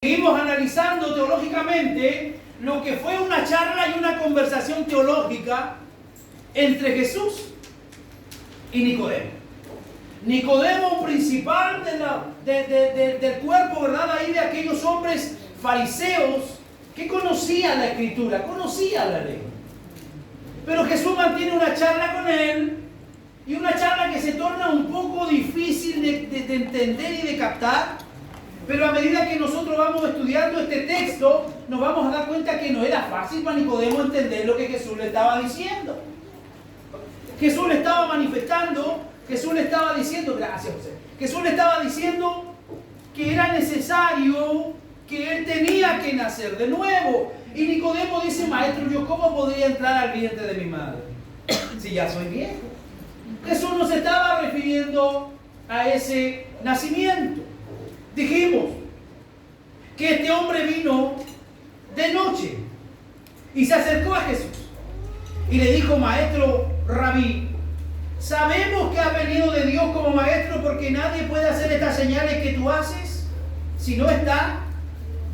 Seguimos analizando teológicamente lo que fue una charla y una conversación teológica entre Jesús y Nicodemo. Nicodemo, un principal del cuerpo, ¿verdad? Ahí de aquellos hombres fariseos que conocían la Escritura, conocían la ley. Pero Jesús mantiene una charla con él, y una charla que se torna un poco difícil de entender y de captar. Pero a medida que nosotros vamos estudiando este texto, nos vamos a dar cuenta que no era fácil para Nicodemo entender lo que Jesús le estaba diciendo. Jesús le estaba manifestando, Jesús le estaba diciendo, gracias José, Jesús le estaba diciendo que era necesario, que él tenía que nacer de nuevo. Y Nicodemo dice, maestro, ¿yo cómo podría entrar al vientre de mi madre si ya soy viejo? Jesús no se estaba refiriendo a ese nacimiento. Dijimos que este hombre vino de noche y se acercó a Jesús y le dijo, maestro, rabí, sabemos que has venido de Dios como maestro, porque nadie puede hacer estas señales que tú haces si no está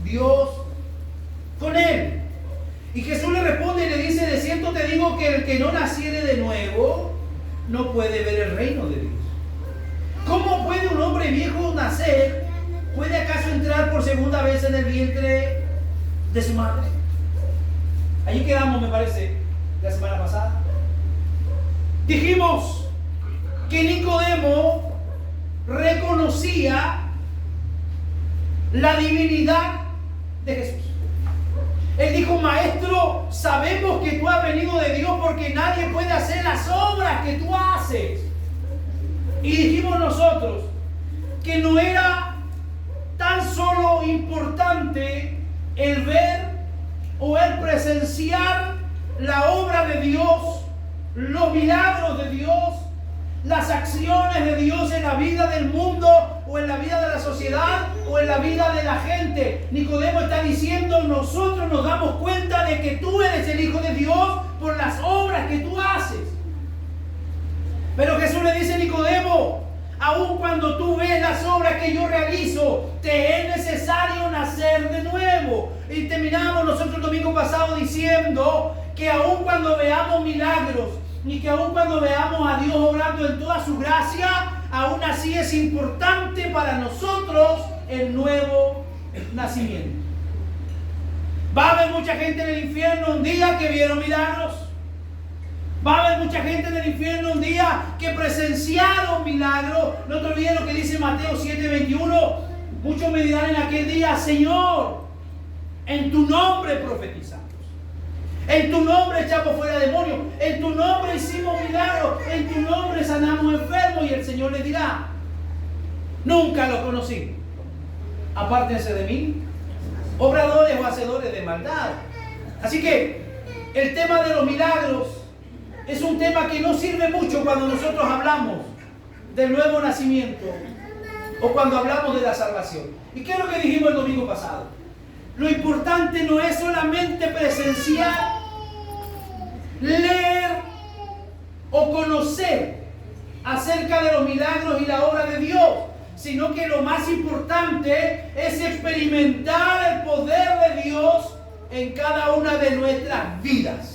Dios con él. Y Jesús le responde y le dice, de cierto te digo que el que no naciere de nuevo no puede ver el reino de Dios. ¿Cómo puede un hombre viejo nacer? ¿Puede acaso entrar por segunda vez en el vientre de su madre? Allí quedamos, me parece, la semana pasada. Dijimos que Nicodemo reconocía la divinidad de Jesús. Él dijo, maestro, sabemos que tú has venido de Dios, porque nadie puede hacer las obras que tú haces. Y dijimos nosotros que no era tan solo importante el ver o el presenciar la obra de Dios, los milagros de Dios, las acciones de Dios en la vida del mundo o en la vida de la sociedad o en la vida de la gente. Nicodemo está diciendo, nosotros nos damos cuenta de que tú eres el Hijo de Dios por las obras que tú haces. Pero Jesús le dice a Nicodemo, aun cuando tú ves las obras que yo realizo, te es necesario nacer de nuevo. Y terminamos nosotros el domingo pasado diciendo que aun cuando veamos milagros y que aun cuando veamos a Dios obrando en toda su gracia, aún así es importante para nosotros el nuevo nacimiento. Va a haber mucha gente en el infierno un día que vieron milagros. Va a haber mucha gente en el infierno un día que presenciaron milagros. No te olvides lo que dice Mateo 7:21. Muchos me dirán en aquel día, Señor, en tu nombre profetizamos. En tu nombre echamos fuera demonios. En tu nombre hicimos milagros. En tu nombre sanamos enfermos. Y el Señor les dirá, nunca lo conocí. Apártense de mí, obradores o hacedores de maldad. Así que el tema de los milagros es un tema que no sirve mucho cuando nosotros hablamos del nuevo nacimiento o cuando hablamos de la salvación. ¿Y qué es lo que dijimos el domingo pasado? Lo importante no es solamente presenciar, leer o conocer acerca de los milagros y la obra de Dios, sino que lo más importante es experimentar el poder de Dios en cada una de nuestras vidas.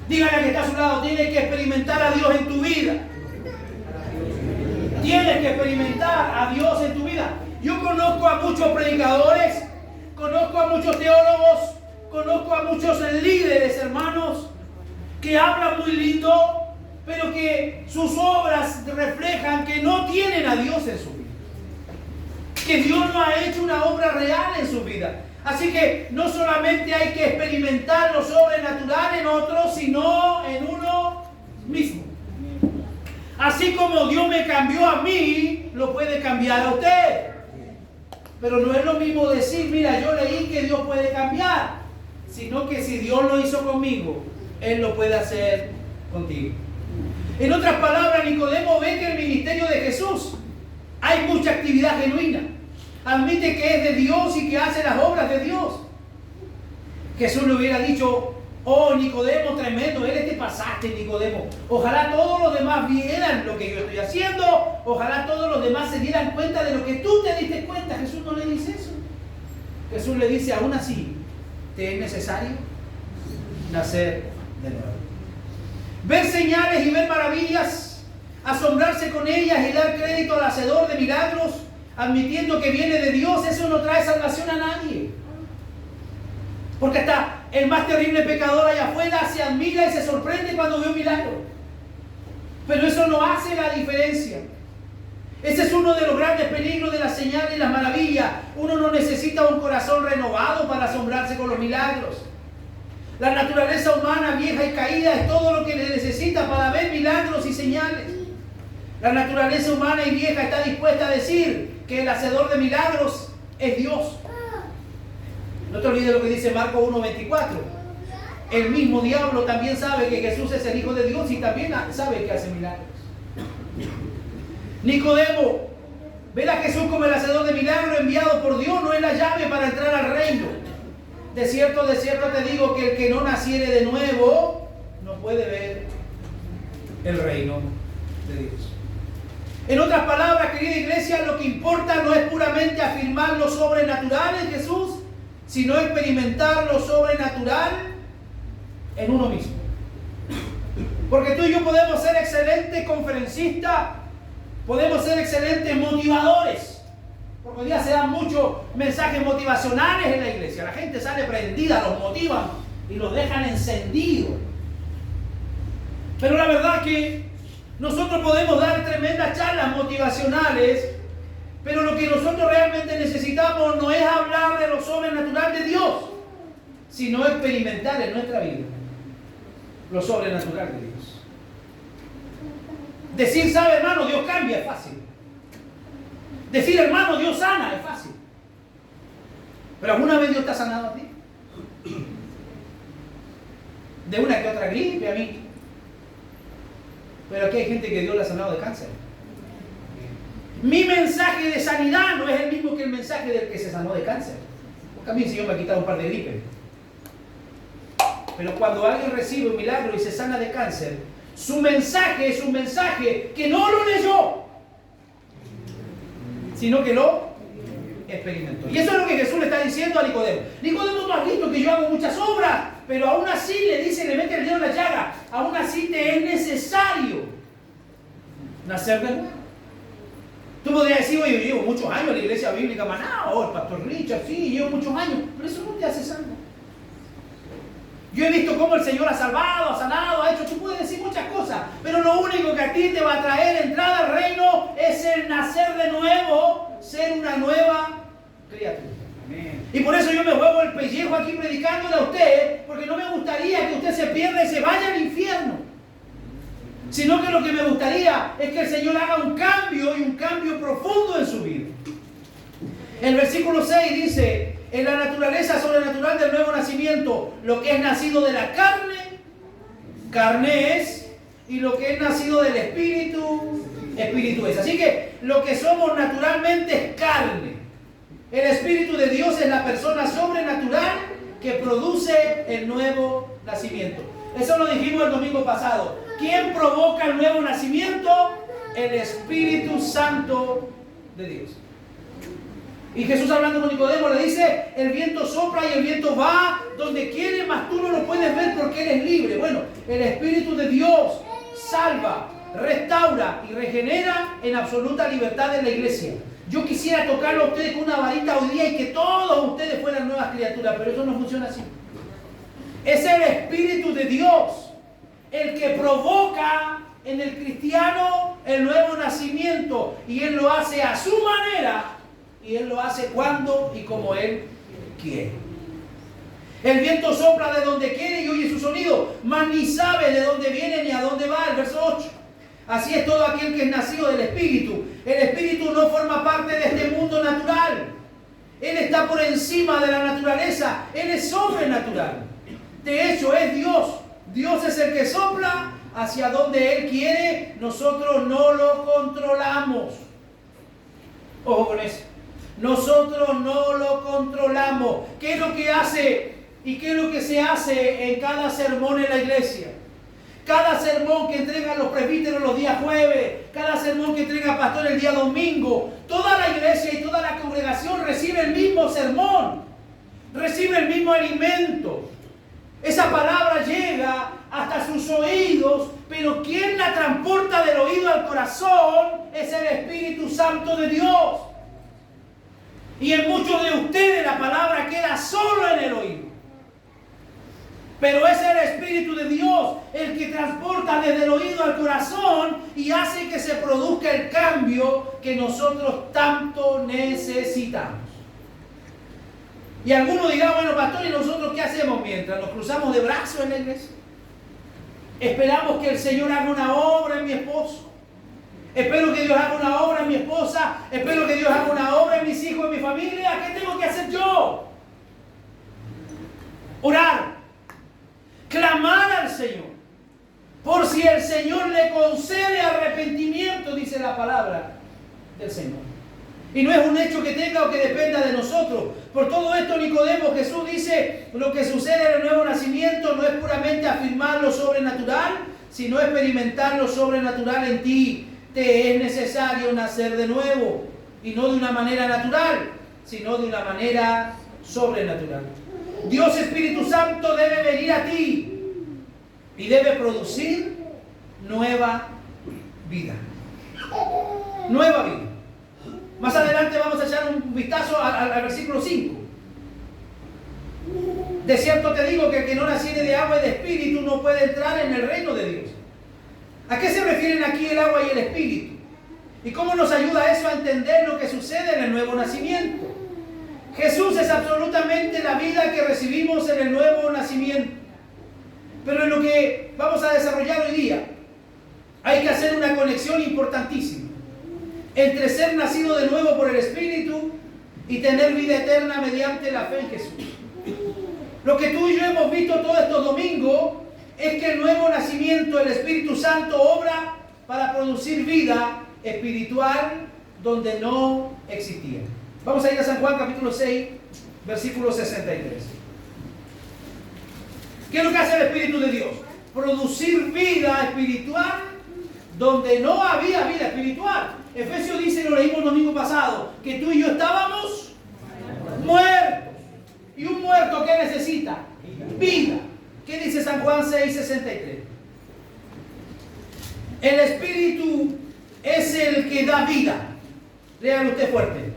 Dígale al que está a su lado, tienes que experimentar a Dios en tu vida. Tienes que experimentar a Dios en tu vida. Yo conozco a muchos predicadores, conozco a muchos teólogos, conozco a muchos líderes, hermanos, que hablan muy lindo, pero que sus obras reflejan que no tienen a Dios en su vida. Que Dios no ha hecho una obra real en su vida. Así que no solamente hay que experimentar lo sobrenatural en otros, sino en uno mismo. Así como Dios me cambió a mí, lo puede cambiar a usted. Pero no es lo mismo decir, mira, yo leí que Dios puede cambiar, sino que si Dios lo hizo conmigo, Él lo puede hacer contigo. En otras palabras, Nicodemo ve que el ministerio de Jesús hay mucha actividad genuina. Admite que es de Dios y que hace las obras de Dios. Jesús le hubiera dicho, oh Nicodemo, tremendo, eres te pasaste, Nicodemo. Ojalá todos los demás vieran lo que yo estoy haciendo. Ojalá todos los demás se dieran cuenta de lo que tú te diste cuenta. Jesús no le Jesús le dice, aún así, te es necesario nacer de nuevo. Ver señales y ver maravillas, asombrarse con ellas y dar crédito al hacedor de milagros, admitiendo que viene de Dios, eso no trae salvación a nadie. Porque hasta el más terrible pecador allá afuera se admira y se sorprende cuando ve un milagro. Pero eso no hace la diferencia. Ese es uno de los grandes peligros de las señales y las maravillas. Uno no necesita un corazón renovado para asombrarse con los milagros. La naturaleza humana vieja y caída es todo lo que necesita para ver milagros y señales. La naturaleza humana y vieja está dispuesta a decir que el hacedor de milagros es Dios. No te olvides lo que dice Marcos 1:24. El mismo diablo también sabe que Jesús es el Hijo de Dios y también sabe que hace milagros. Nicodemo, ver a Jesús como el hacedor de milagros enviado por Dios no es la llave para entrar al reino. De cierto te digo que el que no naciere de nuevo no puede ver el reino de Dios. En otras palabras, querida iglesia, lo que importa no es puramente afirmar lo sobrenatural en Jesús, sino experimentar lo sobrenatural en uno mismo. Porque tú y yo podemos ser excelentes conferencistas, podemos ser excelentes motivadores. Porque hoy día se dan muchos mensajes motivacionales en la iglesia. La gente sale prendida, los motivan y los dejan encendidos. Pero la verdad que nosotros podemos dar tremendas charlas motivacionales, pero lo que nosotros realmente necesitamos no es hablar de lo sobrenatural de Dios, sino experimentar en nuestra vida lo sobrenatural de Dios. Decir, sabe hermano, Dios cambia, es fácil. Decir, hermano, Dios sana, es fácil. Pero ¿alguna vez Dios te ha sanado a ti? De una que otra gripe, a mí. Pero aquí hay gente que Dios le ha sanado de cáncer. Mi mensaje de sanidad no es el mismo que el mensaje del que se sanó de cáncer. Porque a mí el Señor me ha quitado un par de gripes. Pero cuando alguien recibe un milagro y se sana de cáncer, su mensaje es un mensaje que no lo leyó, sino que lo experimentó. Y eso es lo que Jesús le está diciendo a Nicodemo. Nicodemo, tú has visto que yo hago muchas obras, pero aún así le dice, le mete el dedo en la llaga, aún así te es necesario nacer de nuevo. Tú podrías decir, oye, yo llevo muchos años en la iglesia bíblica Maná, el pastor Richard, sí, llevo muchos años, pero eso no te hace salvo. Yo he visto cómo el Señor ha salvado, ha sanado, ha hecho, tú puedes decir muchas cosas, pero lo único que a ti te va a traer entrada al reino es el nacer de nuevo, ser una nueva criatura. Amén. Y por eso yo me juego el pellejo aquí predicándole a usted, porque no me gustaría que usted se pierda y se vaya al infierno, sino que lo que me gustaría es que el Señor haga un cambio y un cambio profundo en su vida. El versículo 6 dice, en la naturaleza sobrenatural del nuevo nacimiento, lo que es nacido de la carne, carne es, y lo que es nacido del espíritu, espíritu es. Así que lo que somos naturalmente es carne. El Espíritu de Dios es la persona sobrenatural que produce el nuevo nacimiento. Eso lo dijimos el domingo pasado. ¿Quién provoca el nuevo nacimiento? El Espíritu Santo de Dios. Y Jesús, hablando con Nicodemo, le dice, el viento sopla y el viento va donde quiere, mas tú no lo puedes ver porque eres libre. Bueno, el Espíritu de Dios salva, restaura y regenera en absoluta libertad en la iglesia. Yo quisiera tocarlo a ustedes con una varita hoy día y que todos ustedes fueran nuevas criaturas, pero eso no funciona así. Es el Espíritu de Dios el que provoca en el cristiano el nuevo nacimiento, y Él lo hace a su manera. Y Él lo hace cuando y como Él quiere. El viento sopla de donde quiere y oye su sonido, mas ni sabe de dónde viene ni a dónde va. El verso 8. Así es todo aquel que es nacido del Espíritu. El Espíritu no forma parte de este mundo natural. Él está por encima de la naturaleza. Él es sobrenatural. De hecho, es Dios. Dios es el que sopla hacia donde Él quiere. Nosotros no lo controlamos. Ojo con eso. Nosotros no lo controlamos. ¿Qué es lo que hace y qué es lo que se hace en cada sermón en la iglesia? Cada sermón que entregan los presbíteros los días jueves, cada sermón que entrega el pastor el día domingo, toda la iglesia y toda la congregación recibe el mismo sermón. recibe el mismo alimento. Esa palabra llega hasta sus oídos, pero quien la transporta del oído al corazón es el Espíritu Santo de Dios. Y en muchos de ustedes la palabra queda solo en el oído. Pero es el Espíritu de Dios el que transporta desde el oído al corazón y hace que se produzca el cambio que nosotros tanto necesitamos. Y algunos dirán, bueno, pastor, ¿y nosotros qué hacemos mientras nos cruzamos de brazos en la iglesia? Esperamos que el Señor haga una obra en mi esposo. Espero que Dios haga una obra en mi esposa. Espero que Dios haga una obra en mis hijos, en mi familia. ¿Qué tengo que hacer yo? Orar. Clamar al Señor. Por si el Señor le concede arrepentimiento, dice la palabra del Señor. Y no es un hecho que tenga o que dependa de nosotros. Por todo esto, Nicodemo, Jesús dice, lo que sucede en el nuevo nacimiento no es puramente afirmar lo sobrenatural, sino experimentar lo sobrenatural en ti. Te es necesario nacer de nuevo. Y no de una manera natural, sino de una manera sobrenatural. Dios Espíritu Santo debe venir a ti y debe producir nueva vida. Nueva vida. Más adelante vamos a echar un vistazo al versículo 5. De cierto te digo que el que no naciere de agua y de espíritu no puede entrar en el reino de Dios. ¿A qué se refieren aquí el agua y el espíritu? ¿Y cómo nos ayuda eso a entender lo que sucede en el nuevo nacimiento? Jesús es absolutamente la vida que recibimos en el nuevo nacimiento. Pero en lo que vamos a desarrollar hoy día, hay que hacer una conexión importantísima entre ser nacido de nuevo por el Espíritu y tener vida eterna mediante la fe en Jesús. Lo que tú y yo hemos visto todos estos domingos es que el nuevo nacimiento, el Espíritu Santo obra para producir vida espiritual donde no existía. Vamos a ir a San Juan capítulo 6, versículo 63. ¿Qué es lo que hace el Espíritu de Dios? Producir vida espiritual donde no había vida espiritual. Efesios dice, lo leímos el domingo pasado, que tú y yo estábamos muertos. ¿Y un muerto qué necesita? Vida. ¿Qué dice San Juan 6, 63? El Espíritu es el que da vida. Léalo usted fuerte.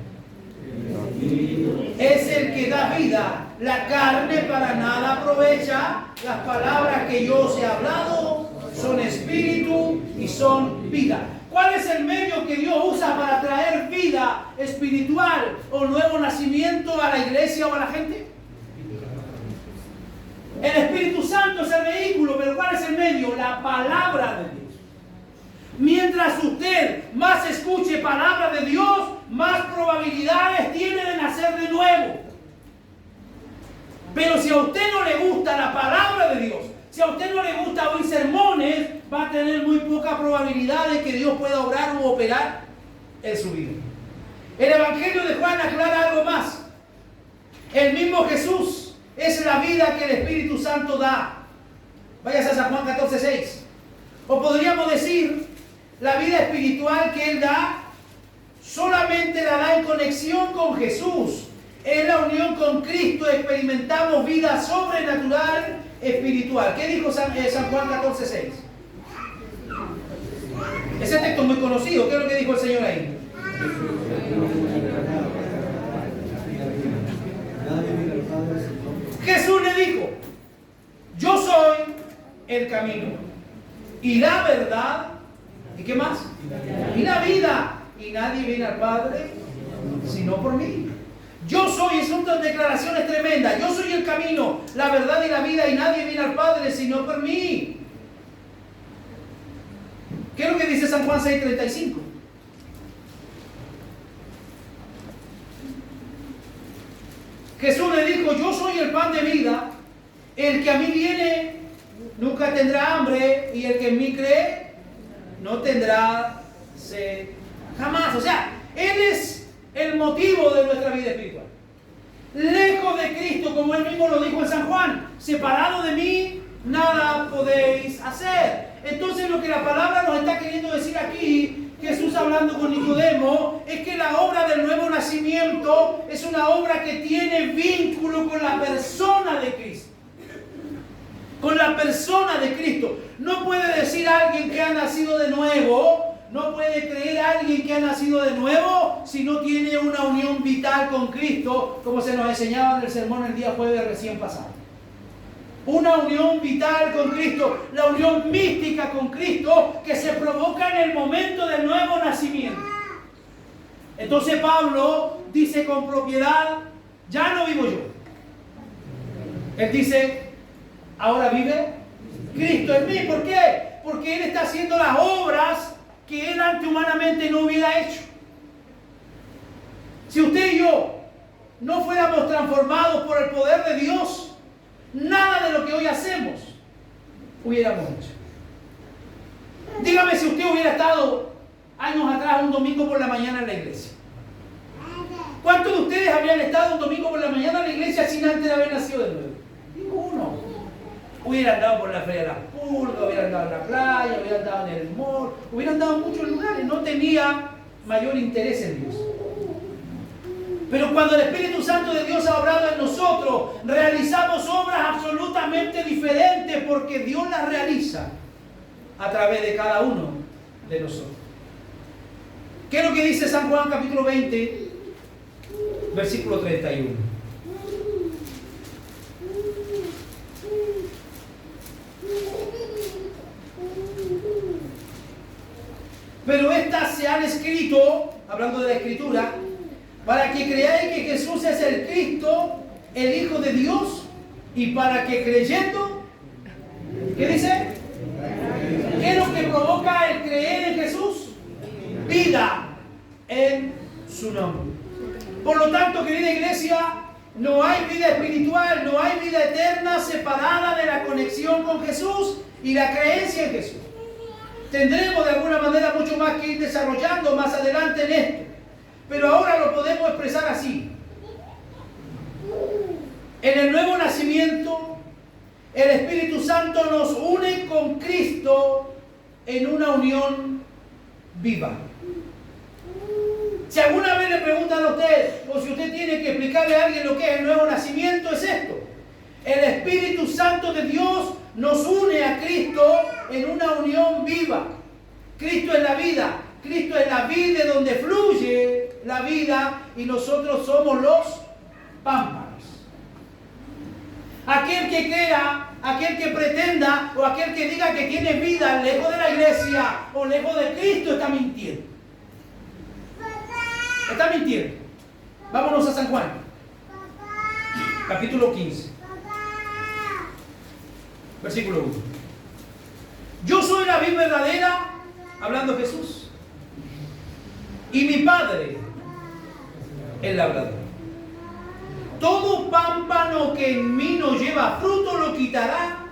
Es el que da vida. La carne para nada aprovecha. Las palabras que yo os he hablado son espíritu y son vida. ¿Cuál es el medio que Dios usa para traer vida espiritual o nuevo nacimiento a la iglesia o a la gente? El Espíritu Santo es el vehículo, pero ¿cuál es el medio? La palabra de Dios. Mientras usted más escuche palabra de Dios, más probabilidades tiene de nacer de nuevo. Pero si a usted no le gusta la palabra de Dios, si a usted no le gusta oír sermones, va a tener muy poca probabilidad de que Dios pueda obrar o operar en su vida. El Evangelio de Juan aclara algo más. El mismo Jesús es la vida que el Espíritu Santo da. Váyase a San Juan 14, 6. O podríamos decir, la vida espiritual que Él da, solamente la da en conexión con Jesús. En la unión con Cristo experimentamos vida sobrenatural espiritual. ¿Qué dijo San Juan 14, 6? Ese texto es muy conocido. ¿Qué es lo que dijo el Señor ahí? Jesús le dijo, yo soy el camino y la verdad, ¿y qué más? Y la vida, y nadie viene al Padre sino por mí. Yo soy, son dos declaraciones tremendas. Yo soy el camino, la verdad y la vida, y nadie viene al Padre sino por mí. ¿Qué es lo que dice San Juan 6:35? Jesús le dijo, yo soy el pan de vida, el que a mí viene nunca tendrá hambre, y el que en mí cree no tendrá sed jamás. O sea, Él es el motivo de nuestra vida espiritual. Lejos de Cristo, como Él mismo lo dijo en San Juan, separado de mí, nada podéis hacer. Entonces lo que la palabra nos está queriendo decir aquí, Jesús hablando con Nicodemo es que la obra del nuevo nacimiento es una obra que tiene vínculo con la persona de Cristo. Con la persona de Cristo. No puede decir alguien que ha nacido de nuevo, no puede creer alguien que ha nacido de nuevo si no tiene una unión vital con Cristo, como se nos enseñaba en el sermón el día jueves recién pasado. Una unión vital con Cristo, la unión mística con Cristo que se provoca en el momento del nuevo nacimiento. Entonces Pablo dice con propiedad, ya no vivo yo. Él dice, ahora vive Cristo en mí. ¿Por qué? Porque Él está haciendo las obras que Él antehumanamente no hubiera hecho. Si usted y yo no fuéramos transformados por el poder de Dios, nada de lo que hoy hacemos hubiéramos hecho. Dígame si usted hubiera estado años atrás un domingo por la mañana en la iglesia. ¿Cuántos de ustedes habrían estado un domingo por la mañana en la iglesia sin antes de haber nacido de nuevo? Ninguno. Hubieran andado por la Feria de las Pulgas, hubieran andado en la playa, hubieran andado en el mall, hubieran andado en muchos lugares. No tenía mayor interés en Dios. Pero cuando el Espíritu Santo de Dios ha obrado en nosotros, realizamos obras absolutamente diferentes porque Dios las realiza a través de cada uno de nosotros. ¿Qué es lo que dice San Juan capítulo 20, versículo 31? Pero estas se han escrito, hablando de la Escritura, para que creáis que Jesús es el Cristo, el Hijo de Dios, y para que creyendo, ¿qué dice? ¿Qué es lo que provoca el creer en Jesús? Vida en su nombre. Por lo tanto, querida iglesia, no hay vida espiritual, no hay vida eterna separada de la conexión con Jesús y la creencia en Jesús. Tendremos de alguna manera mucho más que ir desarrollando más adelante en esto. Pero ahora lo podemos expresar así. En el nuevo nacimiento, el Espíritu Santo nos une con Cristo en una unión viva. Si alguna vez le preguntan a usted, o si usted tiene que explicarle a alguien lo que es el nuevo nacimiento, es esto. El Espíritu Santo de Dios nos une a Cristo en una unión viva. Cristo es la vida. Cristo es la vida de donde fluye la vida y nosotros somos los pámpanos. Aquel que crea, aquel que pretenda o aquel que diga que tiene vida lejos de la iglesia o lejos de Cristo está mintiendo. Está mintiendo. Vámonos a San Juan, capítulo 15, versículo 1. Yo soy la vid verdadera, hablando Jesús, y mi Padre el labrador. Todo pámpano que en mí no lleva fruto lo quitará,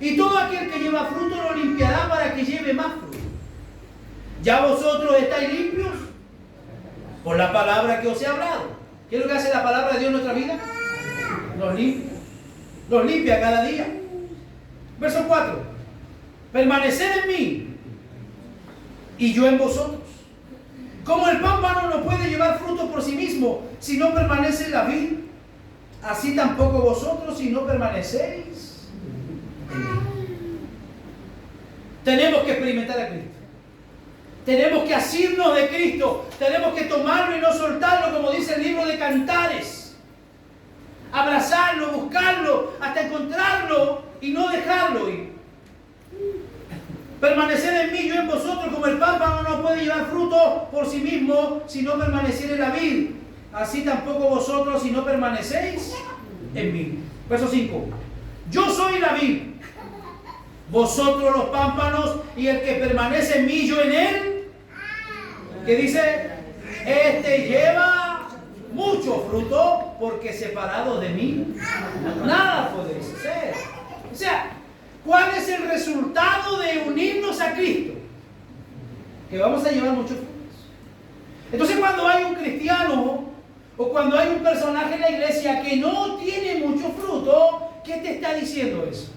y todo aquel que lleva fruto lo limpiará para que lleve más fruto. Ya vosotros estáis limpios por la palabra que os he hablado. ¿Qué es lo que hace la palabra de Dios en nuestra vida? Nos limpia. Nos limpia cada día. Verso 4. Permaneced en mí y yo en vosotros. Como el pámpano no puede llevar fruto por sí mismo si no permanece en la vid, así tampoco vosotros si no permanecéis en mí. Tenemos que experimentar a Cristo. Tenemos que asirnos de Cristo. Tenemos que tomarlo y no soltarlo, como dice el libro de Cantares. Abrazarlo, buscarlo, hasta encontrarlo y no dejarlo ir. Permanecer en mí, yo en vosotros, como el pámpano no puede llevar fruto por sí mismo si no permaneciere en la vid. Así tampoco vosotros si no permanecéis en mí. Verso 5. Yo soy la vid, vosotros los pámpanos, y el que permanece en mí, yo en él. ¿Qué dice? Este lleva mucho fruto, porque separado de mí nada podéis hacer. O sea, ¿cuál es el resultado de unirnos a Cristo? Que vamos a llevar muchos frutos. Entonces, cuando hay un cristiano o cuando hay un personaje en la iglesia que no tiene mucho fruto, ¿qué te está diciendo eso?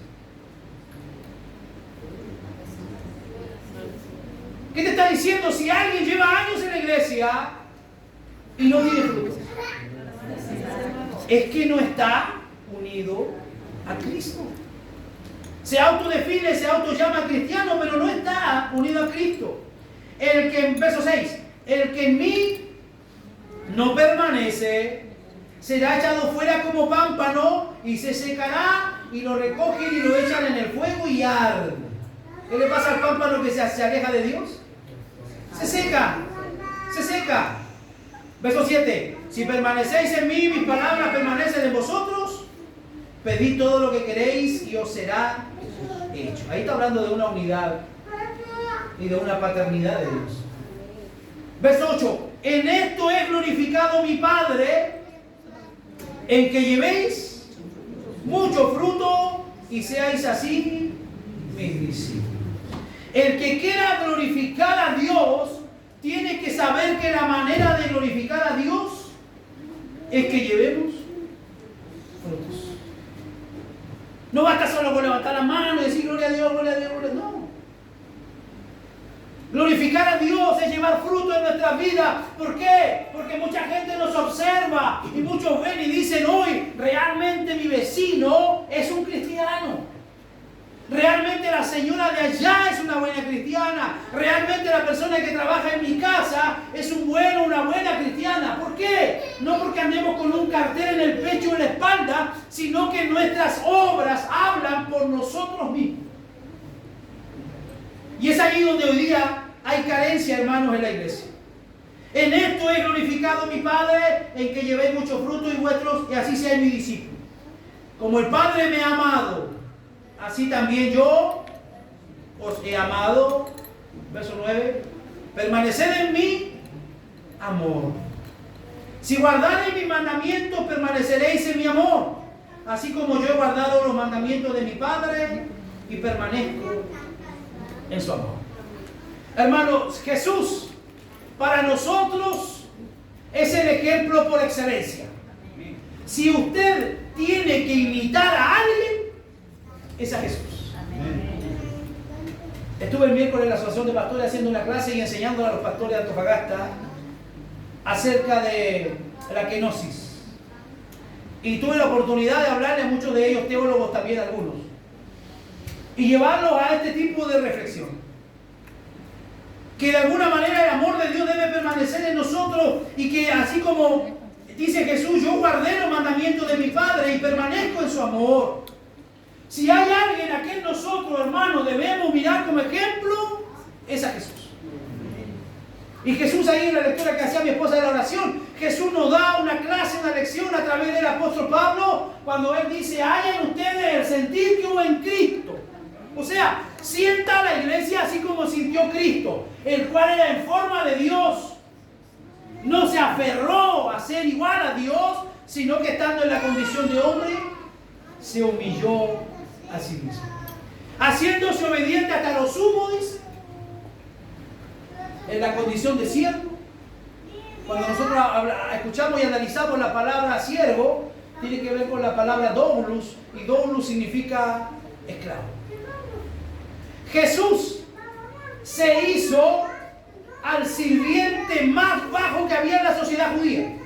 ¿Qué te está diciendo? Si alguien lleva años en la iglesia y no tiene frutos, es que no está unido a Cristo. Se autodefine, se autollama cristiano, pero no está unido a Cristo. El que, en verso 6, el que en mí no permanece, será echado fuera como pámpano y se secará, y lo recogen y lo echan en el fuego y arde. ¿Qué le pasa al pámpano que se aleja de Dios? Se seca, se seca. Verso 7, si permanecéis en mí, mis palabras permanecen en vosotros, pedid todo lo que queréis y os será hecho. Ahí está hablando de una unidad y de una paternidad de Dios. Verso 8, en esto es glorificado mi Padre, en que llevéis mucho fruto y seáis así mis discípulos. El que quiera glorificar a Dios tiene que saber que la manera de glorificar a Dios es que llevemos frutos. No basta solo con levantar la mano y decir gloria a Dios, gloria a Dios, gloria a Dios. No. Glorificar a Dios es llevar fruto en nuestras vidas. ¿Por qué? Porque mucha gente nos observa y muchos ven y dicen hoy, realmente mi vecino es un cristiano. Realmente la señora de allá es una buena cristiana. Realmente la persona que trabaja en mi casa es una buena cristiana. ¿Por qué? No porque andemos con un cartel en el pecho o en la espalda, sino que nuestras obras hablan por nosotros mismos. Y es ahí donde hoy día hay carencia, hermanos, en la iglesia. En esto he glorificado a mi Padre, en que llevéis mucho fruto y así seáis mi discípulo. Como el Padre me ha amado, así también yo os he amado. Verso 9. Permaneced en mi amor. Si guardareis mis mandamientos, permaneceréis en mi amor. Así como yo he guardado los mandamientos de mi Padre y permanezco en su amor. Hermanos, Jesús para nosotros es el ejemplo por excelencia. Si usted tiene que imitar a alguien, es a Jesús. Estuve el miércoles en la Asociación de Pastores haciendo una clase y enseñando a los pastores de Antofagasta acerca de la kenosis. Y tuve la oportunidad de hablarle a muchos de ellos, teólogos también algunos, y llevarlos a este tipo de reflexión. Que de alguna manera el amor de Dios debe permanecer en nosotros y que así como dice Jesús, yo guardé los mandamientos de mi Padre y permanezco en su amor. Si hay alguien a quien nosotros, hermanos, debemos mirar como ejemplo, es a Jesús. Y Jesús ahí en la lectura que hacía mi esposa de la oración, Jesús nos da una clase, una lección a través del apóstol Pablo, cuando él dice, hallen ustedes el sentir que hubo en Cristo. O sea, sienta la iglesia así como sintió Cristo, el cual era en forma de Dios. No se aferró a ser igual a Dios, sino que estando en la condición de hombre, se humilló a sí mismo. Haciéndose obediente hasta lo sumo, dice, en la condición de siervo. Cuando nosotros escuchamos y analizamos la palabra siervo, tiene que ver con la palabra doulos, y doulos significa esclavo. Jesús se hizo al sirviente más bajo que había en la sociedad judía.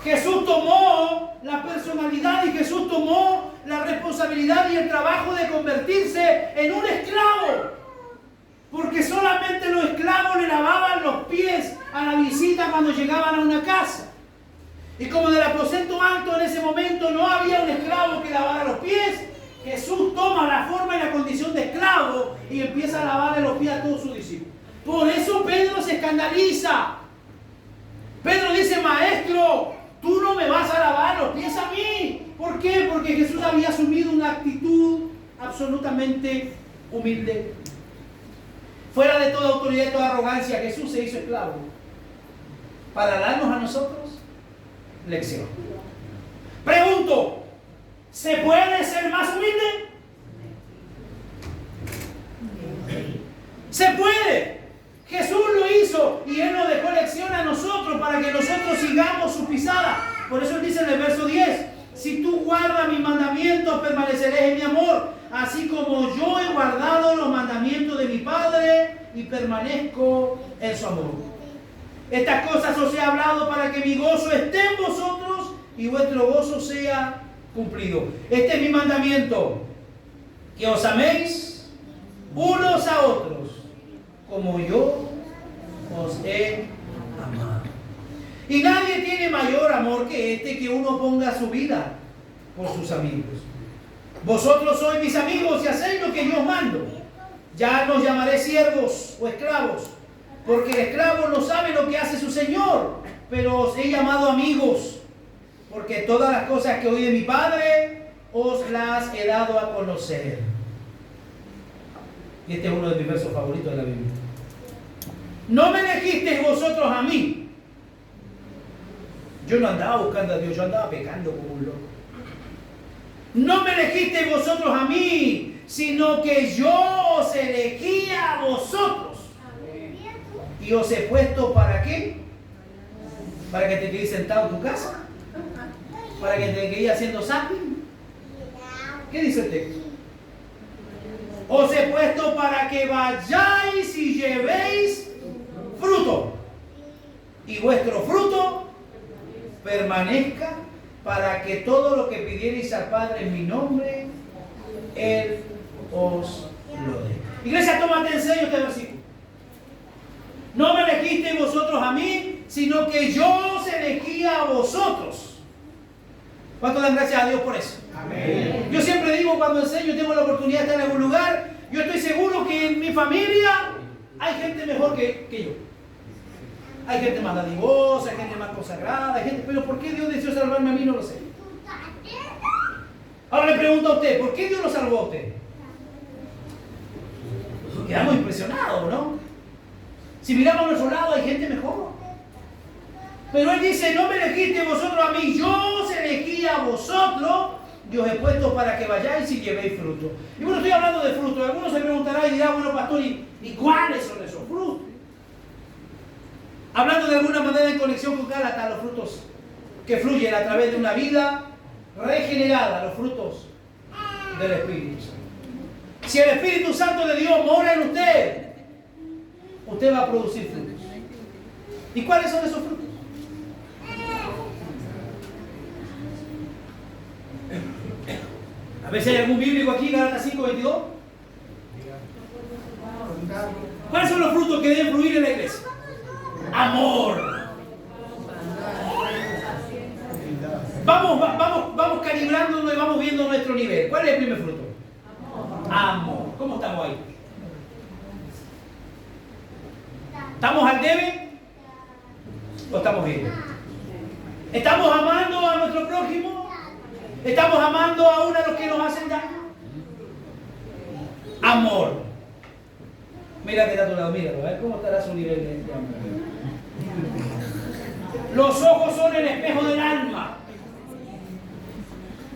Jesús tomó la personalidad y Jesús tomó la responsabilidad y el trabajo de convertirse en un esclavo. Porque solamente los esclavos le lavaban los pies a la visita cuando llegaban a una casa. Y como en el aposento alto en ese momento no había un esclavo que lavara los pies, Jesús toma la forma y la condición de esclavo y empieza a lavarle los pies a todos sus discípulos. Por eso Pedro se escandaliza. Pedro dice, maestro, tú no me vas a lavar los pies a mí. ¿Por qué? Porque Jesús había asumido una actitud absolutamente humilde. Fuera de toda autoridad y toda arrogancia, Jesús se hizo esclavo para darnos a nosotros lección. Pregunto, ¿se puede ser más humilde? Se puede. Jesús lo hizo y Él nos dejó lección a nosotros para que nosotros sigamos su pisada. Por eso Él dice en el verso 10, Si tú guardas mis mandamientos, permanecerás en mi amor, así como yo he guardado los mandamientos de mi Padre y permanezco en su amor. Estas cosas os he hablado para que mi gozo esté en vosotros y vuestro gozo sea cumplido. Este es mi mandamiento, que os améis unos a otros, como yo os he amado. Y nadie tiene mayor amor que este, que uno ponga su vida por sus amigos. Vosotros sois mis amigos y hacéis lo que yo os mando. Ya no os llamaré siervos o esclavos, porque el esclavo no sabe lo que hace su señor, pero os he llamado amigos, porque todas las cosas que oí de mi Padre os las he dado a conocer. Y este es uno de mis versos favoritos de la Biblia. No me elegisteis vosotros a mí. Yo no andaba buscando a Dios, yo andaba pecando como un loco. No me elegisteis vosotros a mí, sino que yo os elegí a vosotros. Y os he puesto ¿para qué? Para que te quedes sentado en tu casa. Para que te quedes haciendo zapping. ¿Qué dice el texto? Os he puesto para que vayáis y llevéis fruto. Y vuestro fruto permanezca, para que todo lo que pidierais al Padre en mi nombre, Él os lo dé. Iglesia, tómate en serio este versículo. No me elegisteis vosotros a mí, sino que yo os elegí a vosotros. ¿Cuánto dan gracias a Dios por eso? Amén. Yo siempre digo, cuando enseño, tengo la oportunidad de estar en algún lugar, yo estoy seguro que en mi familia hay gente mejor que yo. Hay gente más dadivosa, hay gente más consagrada, hay gente... Pero ¿por qué Dios decidió salvarme a mí? No lo sé. Ahora le pregunto a usted, ¿por qué Dios lo salvó a usted? Quedamos impresionados, ¿no? Si miramos a nuestro lado hay gente mejor. Pero Él dice, no me elegisteis vosotros a mí, yo os elegí a vosotros y os he puesto para que vayáis y llevéis fruto. Y bueno, estoy hablando de fruto. Algunos se preguntarán y dirán, bueno, pastor, ¿y cuáles son esos frutos? Hablando de alguna manera en conexión con Gálatas, los frutos que fluyen a través de una vida regenerada, los frutos del Espíritu Santo. Si el Espíritu Santo de Dios mora en usted, usted va a producir frutos. ¿Y cuáles son esos frutos? A ver si hay algún bíblico aquí, Gálatas 5:22. ¿Cuáles son los frutos que deben fluir en la iglesia? Amor. Vamos calibrándonos y vamos viendo nuestro nivel. ¿Cuál es el primer fruto? Amor. ¿Cómo estamos ahí? ¿Estamos al debe? ¿O estamos bien? ¿Estamos amando a nuestro prójimo? ¿Estamos amando aún a los que nos hacen daño? Amor. Mira que está a tu lado, míralo, a ver cómo estará su nivel de amor. Los ojos son el espejo del alma.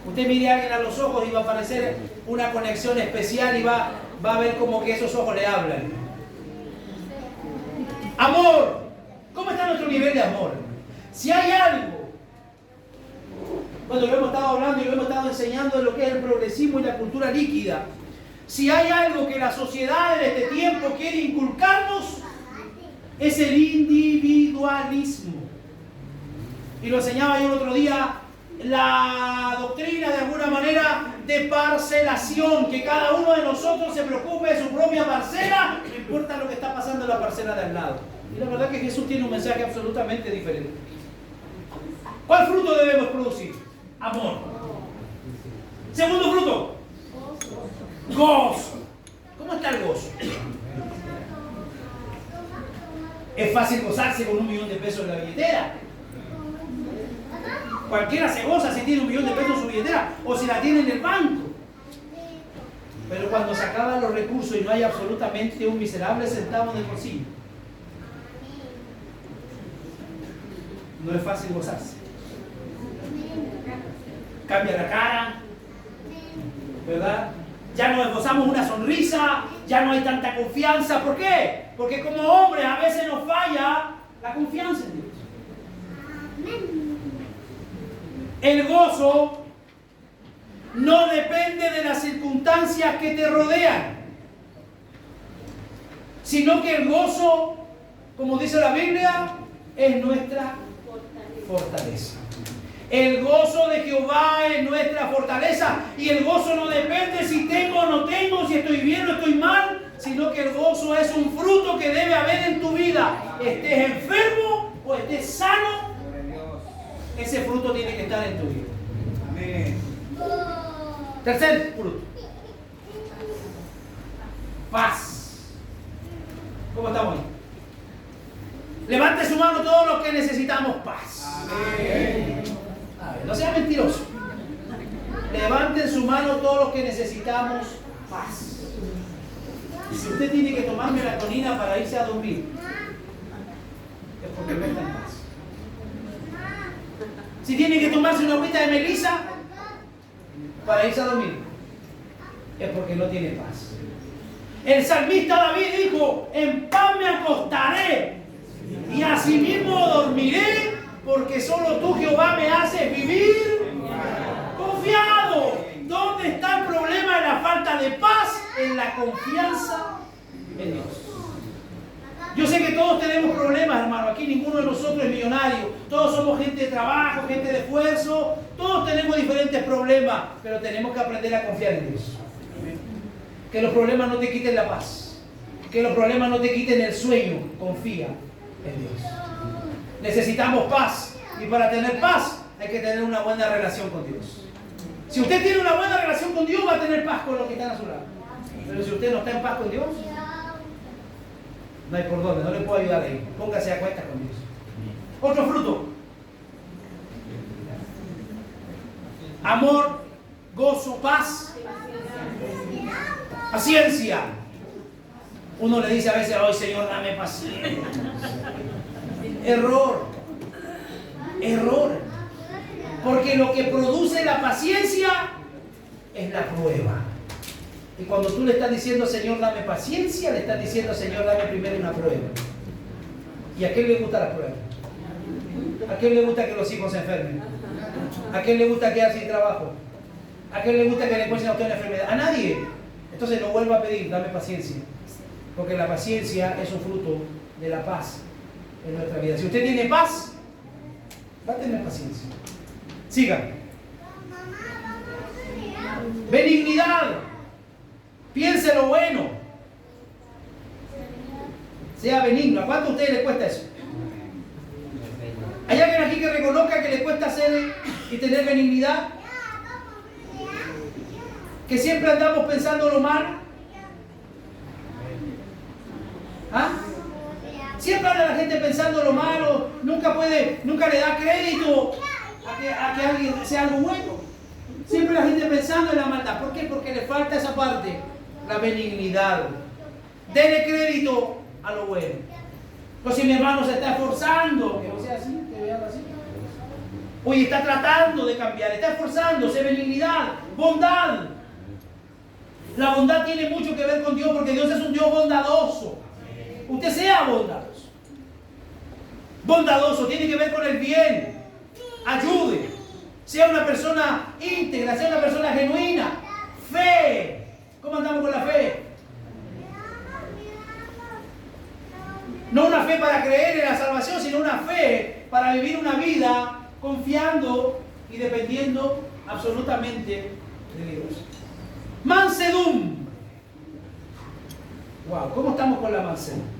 Usted mire a alguien a los ojos y va a aparecer una conexión especial y va a ver como que esos ojos le hablan. Amor. ¿Cómo está nuestro nivel de amor? Si hay algo, cuando lo hemos estado hablando y lo hemos estado enseñando de lo que es el progresismo y la cultura líquida, si hay algo que la sociedad de este tiempo quiere inculcarnos, es el individualismo. Y lo enseñaba yo el otro día, la doctrina de alguna manera de parcelación, que cada uno de nosotros se preocupe de su propia parcela, no importa lo que está pasando en la parcela de al lado. Y la verdad que Jesús tiene un mensaje absolutamente diferente. ¿Cuál fruto debemos producir? Amor. Segundo fruto, gozo. ¿Cómo está el gozo? Es fácil gozarse con $1 millón en la billetera. Cualquiera se goza si tiene $1 millón en su billetera o si la tiene en el banco. Pero cuando se acaban los recursos y no hay absolutamente un miserable centavo en el bolsillo, no es fácil gozarse. Cambia la cara, ¿verdad? Ya no esbozamos una sonrisa, ya no hay tanta confianza. ¿Por qué? Porque como hombres a veces nos falla la confianza en Dios. El gozo no depende de las circunstancias que te rodean, sino que el gozo, como dice la Biblia, es nuestra fortaleza. El gozo de Jehová es nuestra fortaleza, y el gozo no depende si tengo o no tengo, si estoy bien o estoy mal, sino que el gozo es un fruto que debe haber en tu vida. Estés enfermo o estés sano, ese fruto tiene que estar en tu vida. Amén. Tercer fruto. Paz. ¿Cómo estamos ahí? Levante su mano todos los que necesitamos paz. Amén. A ver, no sea mentiroso. Levanten su mano todos los que necesitamos paz. Si usted tiene que tomar melatonina para irse a dormir, es porque no está en paz. Si tiene que tomarse una agüita de melisa para irse a dormir, es porque no tiene paz. El salmista David dijo: en paz me acostaré y asimismo dormiré, porque solo tú, Jehová, me haces vivir confiado. ¿Dónde está el problema de la falta de paz? En la confianza en Dios. Yo sé que todos tenemos problemas, hermano. Aquí ninguno de nosotros es millonario. Todos somos gente de trabajo, gente de esfuerzo. Todos tenemos diferentes problemas, pero tenemos que aprender a confiar en Dios. Que los problemas no te quiten la paz. Que los problemas no te quiten el sueño. Confía en Dios. Necesitamos paz. Y para tener paz hay que tener una buena relación con Dios. Si usted tiene una buena relación con Dios, va a tener paz con los que están a su lado. Pero si usted no está en paz con Dios, no hay por dónde, no le puedo ayudar ahí. Póngase a cuentas con Dios. Otro fruto. Amor, gozo, paz, paciencia. Uno le dice a veces: "Ay, Señor, dame paciencia". Error. Porque lo que produce la paciencia es la prueba. Y cuando tú le estás diciendo: Señor, dame paciencia, le estás diciendo: Señor, dame primero una prueba. ¿Y a quién le gusta la prueba? ¿A quién le gusta que los hijos se enfermen? ¿A quién le gusta quedar sin trabajo? ¿A quién le gusta que le encuentren a usted una enfermedad? A nadie. Entonces no vuelva a pedir: dame paciencia. Porque la paciencia es un fruto de la paz en nuestra vida. Si usted tiene paz, va a tener paciencia. Siga. Benignidad. Piense lo bueno. Sea benigno. ¿A cuánto a usted le cuesta eso? ¿Hay alguien aquí que reconozca que le cuesta hacer y tener benignidad? Que siempre andamos pensando lo mal. ¿Ah? Siempre anda la gente pensando lo malo. Nunca le da crédito a que alguien sea algo bueno. Siempre la gente pensando en la maldad. ¿Por qué? Porque le falta esa parte, la benignidad. Dele crédito a lo bueno. Pues si mi hermano se está esforzando, que no sea así, que vean así. Oye, está tratando de cambiar, está esforzándose, benignidad, bondad. La bondad tiene mucho que ver con Dios, porque Dios es un Dios bondadoso. Usted sea bondadoso. Bondadoso tiene que ver con el bien. Ayude. Sea una persona íntegra, sea una persona genuina. Fe. ¿Cómo andamos con la fe? No una fe para creer en la salvación, sino una fe para vivir una vida confiando y dependiendo absolutamente de Dios. Mansedumbre. Wow, ¿cómo estamos con la mansedumbre?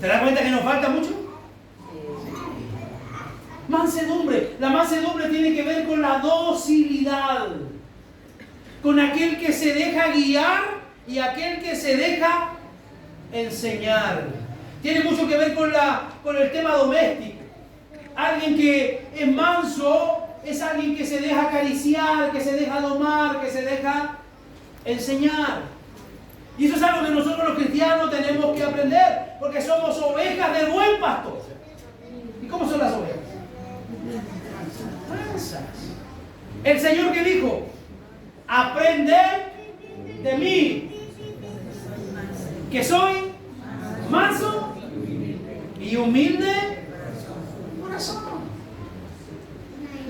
¿Te das cuenta que nos falta mucho? Mansedumbre. La mansedumbre tiene que ver con la docilidad, con aquel que se deja guiar y aquel que se deja enseñar. Tiene mucho que ver con el tema doméstico. Alguien que es manso es alguien que se deja acariciar, que se deja domar, que se deja enseñar. Y eso es algo que nosotros los cristianos tenemos que aprender, porque somos ovejas del buen pastor. ¿Y cómo son las ovejas? Mansas. El Señor que dijo: aprended de mí, que soy manso y humilde corazón.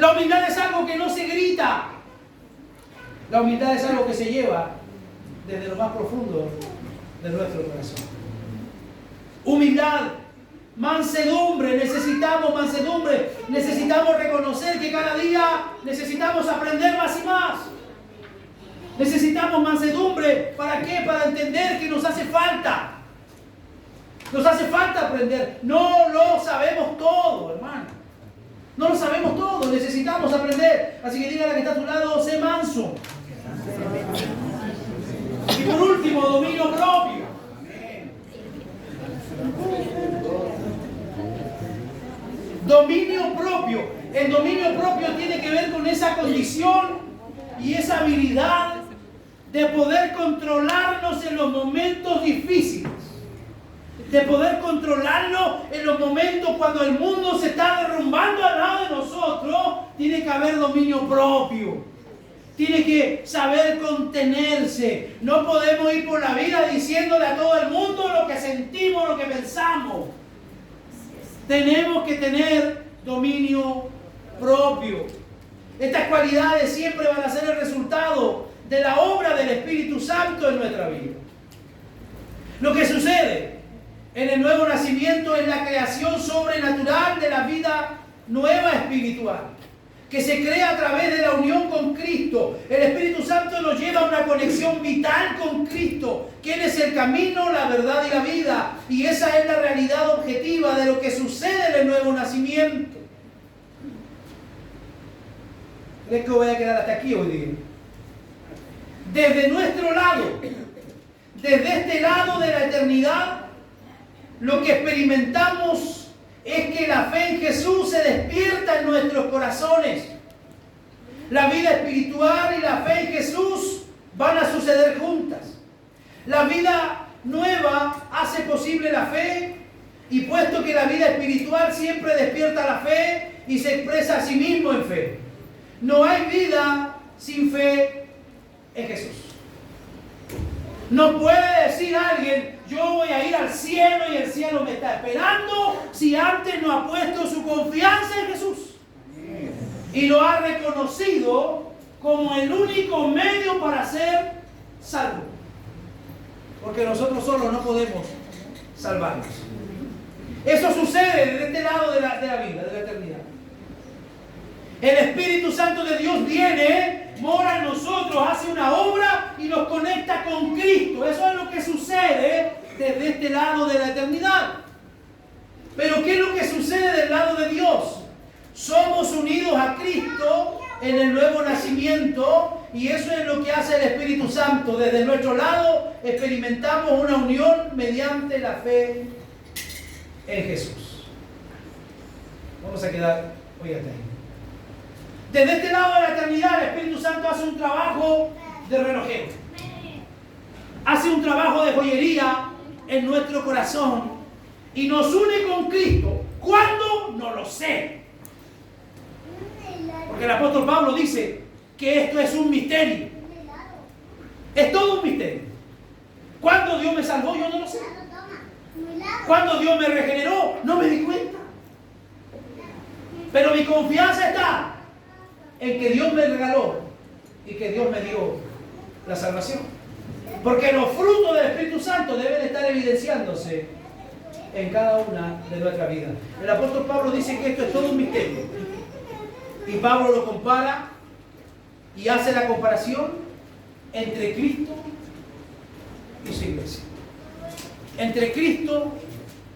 La humildad es algo que no se grita. La humildad es algo que se lleva desde lo más profundo de nuestro corazón. Humildad, mansedumbre, necesitamos mansedumbre. Necesitamos reconocer que cada día necesitamos aprender más y más. Necesitamos mansedumbre. ¿Para qué? Para entender que nos hace falta. Nos hace falta aprender. No lo sabemos todo, hermano. No lo sabemos todo. Necesitamos aprender. Así que dígale a la que está a tu lado, sé manso. Y por último, dominio propio. Dominio propio. El dominio propio tiene que ver con esa condición y esa habilidad de poder controlarnos en los momentos difíciles. De poder controlarnos en los momentos cuando el mundo se está derrumbando al lado de nosotros. Tiene que haber dominio propio. Tiene que saber contenerse. No podemos ir por la vida diciéndole a todo el mundo lo que sentimos, lo que pensamos. Tenemos que tener dominio propio. Estas cualidades siempre van a ser el resultado de la obra del Espíritu Santo en nuestra vida. Lo que sucede en el nuevo nacimiento es la creación sobrenatural de la vida nueva espiritual, que se crea a través de la unión con Cristo. El Espíritu Santo nos lleva a una conexión vital con Cristo, que Él es el camino, la verdad y la vida. Y esa es la realidad objetiva de lo que sucede en el nuevo nacimiento. ¿Crees que voy a quedar hasta aquí hoy día? Desde nuestro lado, desde este lado de la eternidad, lo que experimentamos es que la fe en Jesús se despierta en nuestros corazones. La vida espiritual y la fe en Jesús van a suceder juntas. La vida nueva hace posible la fe, y puesto que la vida espiritual siempre despierta la fe y se expresa a sí mismo en fe. No hay vida sin fe en Jesús. No puede decir alguien, yo voy a ir al cielo y el cielo me está esperando, si antes no ha puesto su confianza en Jesús. Y lo ha reconocido como el único medio para ser salvo. Porque nosotros solos no podemos salvarnos. Eso sucede desde este lado de la vida, de la eternidad. El Espíritu Santo de Dios viene, mora en nosotros, hace una obra y nos conecta con Cristo. Eso es lo que sucede desde este lado de la eternidad. Pero ¿qué es lo que sucede del lado de Dios? Somos unidos a Cristo en el nuevo nacimiento, y eso es lo que hace el Espíritu Santo. Desde nuestro lado experimentamos una unión mediante la fe en Jesús. Vamos a quedar hoy hasta ahí. Desde este lado de la eternidad, el Espíritu Santo hace un trabajo de relojero. Hace un trabajo de joyería en nuestro corazón y nos une con Cristo. ¿Cuándo? No lo sé. Porque el apóstol Pablo dice que esto es un misterio. Es todo un misterio. ¿Cuándo Dios me salvó? Yo no lo sé. ¿Cuándo Dios me regeneró? No me di cuenta. Pero mi confianza está en que Dios me regaló y que Dios me dio la salvación. Porque los frutos del Espíritu Santo deben estar evidenciándose en cada una de nuestras vidas. El apóstol Pablo dice que esto es todo un misterio. Y Pablo lo compara y hace la comparación entre Cristo y su iglesia. Entre Cristo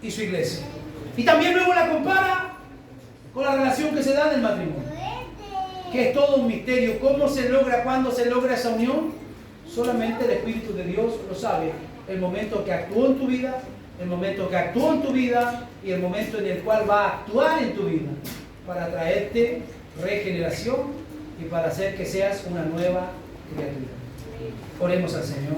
y su iglesia. Y también luego la compara con la relación que se da en el matrimonio, que es todo un misterio. ¿Cómo se logra? ¿Cuándo se logra esa unión? Solamente el Espíritu de Dios lo sabe. El momento que actuó en tu vida, el momento que actuó en tu vida y el momento en el cual va a actuar en tu vida para traerte regeneración y para hacer que seas una nueva criatura. Oremos al Señor.